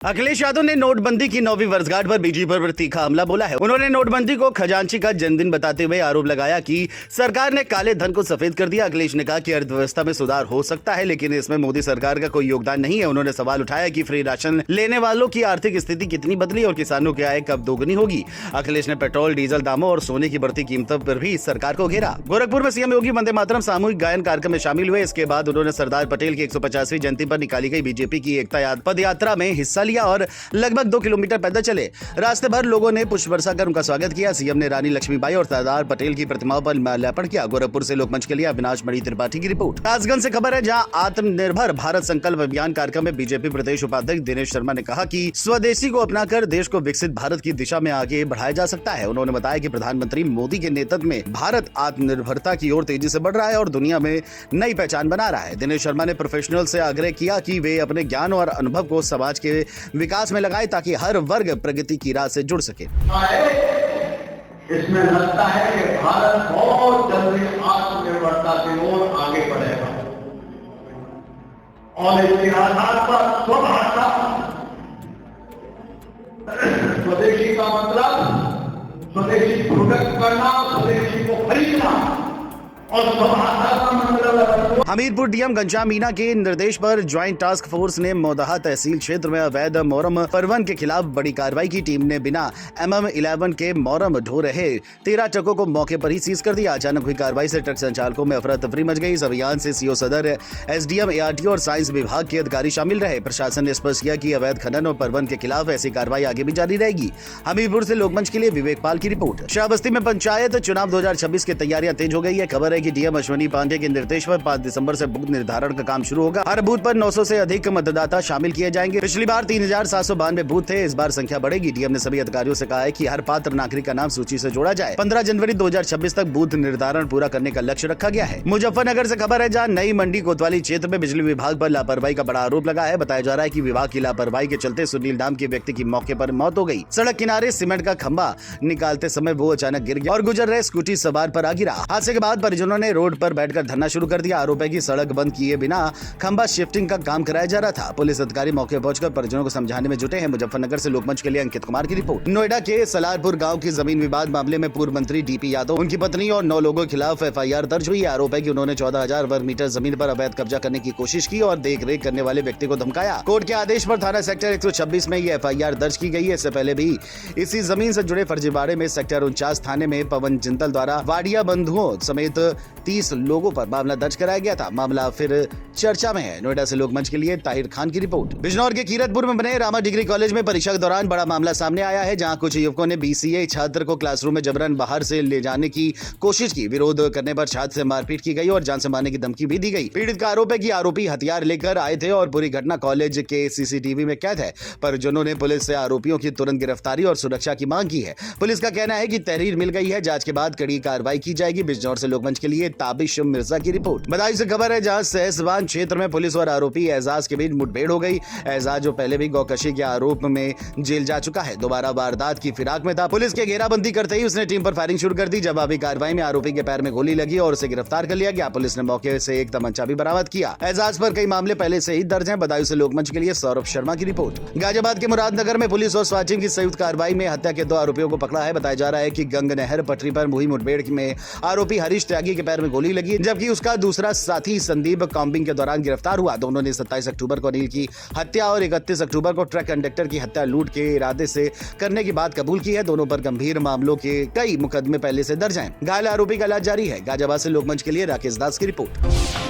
अखिलेश यादव ने नोटबंदी की 9वीं वर्षगांठ पर बीजेपी पर तीखा हमला बोला है। उन्होंने नोटबंदी को खजांची का जन्मदिन बताते हुए आरोप लगाया कि सरकार ने काले धन को सफेद कर दिया। अखिलेश ने कहा कि अर्थव्यवस्था में सुधार हो सकता है, लेकिन इसमें मोदी सरकार का कोई योगदान नहीं है। उन्होंने सवाल उठाया कि फ्री राशन लेने वालों की आर्थिक स्थिति कितनी बदली और किसानों की आय कब दोगुनी होगी। अखिलेश ने पेट्रोल, डीजल दामों और सोने की बढ़ती कीमतों पर भी सरकार को घेरा। गोरखपुर में सीएम योगी वंदे मातरम सामूहिक गायन कार्यक्रम में शामिल हुए। इसके बाद उन्होंने सरदार पटेल की 150वीं जयंती पर निकाली गई बीजेपी की एकता पद यात्रा में हिस्सा लिया और लगभग 2 किलोमीटर पैदल चले। रास्ते भर लोगों ने पुष्प बरसा कर उनका स्वागत किया। सीएम ने रानी लक्ष्मीबाई और सरदार पटेल की प्रतिमाओं पर माल्यार्पण किया। गोरखपुर से लोकमंच के लिए अविनाश मणि त्रिपाठी की रिपोर्ट। कासगंज से खबर है, जहां आत्मनिर्भर भारत संकल्प अभियान कार्यक्रम में बीजेपी प्रदेश उपाध्यक्ष दिनेश शर्मा ने कहा कि स्वदेशी को अपनाकर देश को विकसित भारत की दिशा में आगे बढ़ाया जा सकता है। उन्होंने बताया कि प्रधानमंत्री मोदी के नेतृत्व में भारत आत्मनिर्भरता की ओर तेजी से बढ़ रहा है और दुनिया में नई पहचान बना रहा है। दिनेश शर्मा ने प्रोफेशनल से आग्रह किया कि वे अपने ज्ञान और अनुभव को समाज के विकास में लगाए ताकि हर वर्ग प्रगति की राह से जुड़ सके। इसमें लगता है कि भारत बहुत जल्दी आत्मनिर्भरता की ओर आगे बढ़ेगा और इसके आधार पर स्वभाषा, स्वदेशी का मतलब स्वदेशी प्रोडक्ट करना, स्वदेशी को खरीदना और स्वभाषा का मतलब। हमीरपुर डीएम घनश्याम मीना के निर्देश पर ज्वाइंट टास्क फोर्स ने मोदहा तहसील क्षेत्र में अवैध मोरम परिवहन के खिलाफ बड़ी कार्रवाई की। टीम ने बिना MM11 के मोरम ढो रहे 13 ट्रकों को मौके पर ही सीज कर दिया। अचानक हुई कार्रवाई से ट्रक संचालकों में अफरा तफरी मच गई। इस अभियान से सीओ सदर, SDM, ARTO और साइंस विभाग के अधिकारी शामिल रहे। प्रशासन ने स्पष्ट किया कि अवैध खनन और परिवहन के खिलाफ ऐसी कार्रवाई आगे भी जारी रहेगी। हमीरपुर से लोकमंच के लिए विवेक पाल की रिपोर्ट। श्रावस्ती में पंचायत चुनाव 2026 की तैयारियां तेज हो गई है। खबर है कि डीएम अश्विनी पांडे के निर्देश पर 5 दिसंबर से बूथ निर्धारण का काम शुरू होगा। हर बूथ पर 900 से अधिक मतदाता शामिल किए जाएंगे। पिछली बार 3792 बूथ थे, इस बार संख्या बढ़ेगी। डीएम ने सभी अधिकारियों से कहा है कि हर पात्र नागरिक का नाम सूची से जोड़ा जाए। 15 जनवरी 2026 तक बूथ निर्धारण पूरा करने का लक्ष्य रखा गया है। मुजफ्फरनगर से खबर है, जहां नई मंडी कोतवाली क्षेत्र में बिजली विभाग पर लापरवाही का बड़ा आरोप लगा है। बताया जा रहा है कि विभाग की लापरवाही के चलते सुनील नाम के व्यक्ति की मौके पर मौत हो गई। सड़क किनारे सीमेंट का खंभा निकालते समय वो अचानक गिर गया और गुजर रहे स्कूटी सवार पर आ गिरा। हादसे के बाद परिजनों ने रोड पर बैठकर धरना शुरू कर दिया। आरोप है कि सड़क बंद किए बिना खंभा शिफ्टिंग का काम कराया जा रहा था। पुलिस अधिकारी मौके पर पहुंचकर परिजनों को समझाने में जुटे हैं। मुजफ्फरनगर से लोकमंच के लिए अंकित कुमार की रिपोर्ट। नोएडा के सलारपुर गांव की जमीन विवाद मामले में पूर्व मंत्री DP यादव, उनकी पत्नी और 9 लोगों के खिलाफ FIR दर्ज हुई है। आरोप है कि उन्होंने 14,000 वर्ग मीटर जमीन पर अवैध कब्जा करने की कोशिश की और देख-रेख करने वाले व्यक्ति को धमकाया। कोर्ट के आदेश पर थाना सेक्टर 126 में ये FIR दर्ज की गई है। इससे पहले भी इसी जमीन से जुड़े फर्जीवाड़े में सेक्टर 49 थाने में पवन जिंदल द्वारा वाडिया बंधुओं समेत 30 लोगों पर मामला दर्ज कराया गया था। मामला फिर चर्चा में है। नोएडा से लोकमंच के लिए ताहिर खान की रिपोर्ट। बिजनौर के कीरतपुर में बने रामा डिग्री कॉलेज में परीक्षा के दौरान बड़ा मामला सामने आया है, जहां कुछ युवकों ने BCA छात्र को क्लासरूम में जबरन बाहर से ले जाने की कोशिश की। विरोध करने पर छात्र से मारपीट की गई और जान से मारने की धमकी भी दी गई। पीड़ित का आरोप है कि आरोपी हथियार लेकर आए थे और पूरी घटना कॉलेज के CCTV में कैद है। परिजनों ने पुलिस से आरोपियों की तुरंत गिरफ्तारी और सुरक्षा की मांग की है। पुलिस का कहना है कि तहरीर मिल गई है, जांच के बाद कड़ी कार्रवाई की जाएगी। बिजनौर से लोकमंच के लिए ताबिश मिर्जा की रिपोर्ट। बदायूं से खबर है, जहां सहसवान क्षेत्र में पुलिस और आरोपी एजाज के बीच मुठभेड़ हो गई। एजाज, जो पहले भी गौकशी के आरोप में जेल जा चुका है, दोबारा वारदात की फिराक में था। पुलिस के घेराबंदी करते ही उसने टीम पर फायरिंग शुरू कर दी। जवाबी कार्रवाई में आरोपी के पैर में गोली लगी और उसे गिरफ्तार कर लिया गया। पुलिस ने मौके से एक तमंचा भी बरामद किया। एजाज पर कई मामले पहले से ही दर्ज हैं। बदायूं से लोकमंच के लिए सौरभ शर्मा की रिपोर्ट। गाजियाबाद के मुरादनगर में पुलिस और स्वाट टीम की संयुक्त कार्रवाई में हत्या के 2 आरोपियों को पकड़ा है। बताया जा रहा है कि गंग नहर पटरी पर हुई मुठभेड़ में आरोपी हरीश त्यागी के पैर में गोली लगी, जबकि उसका दूसरा साथी संदीप कॉम्बिंग के दौरान गिरफ्तार हुआ। दोनों ने 27 अक्टूबर को अनिल की हत्या और 31 अक्टूबर को ट्रक कंडक्टर की हत्या लूट के इरादे से करने की बात कबूल की है। दोनों पर गंभीर मामलों के कई मुकदमे पहले से दर्ज हैं। घायल आरोपी का इलाज जारी है। गाजियाबाद से लोकमंच के लिए राकेश दास की रिपोर्ट।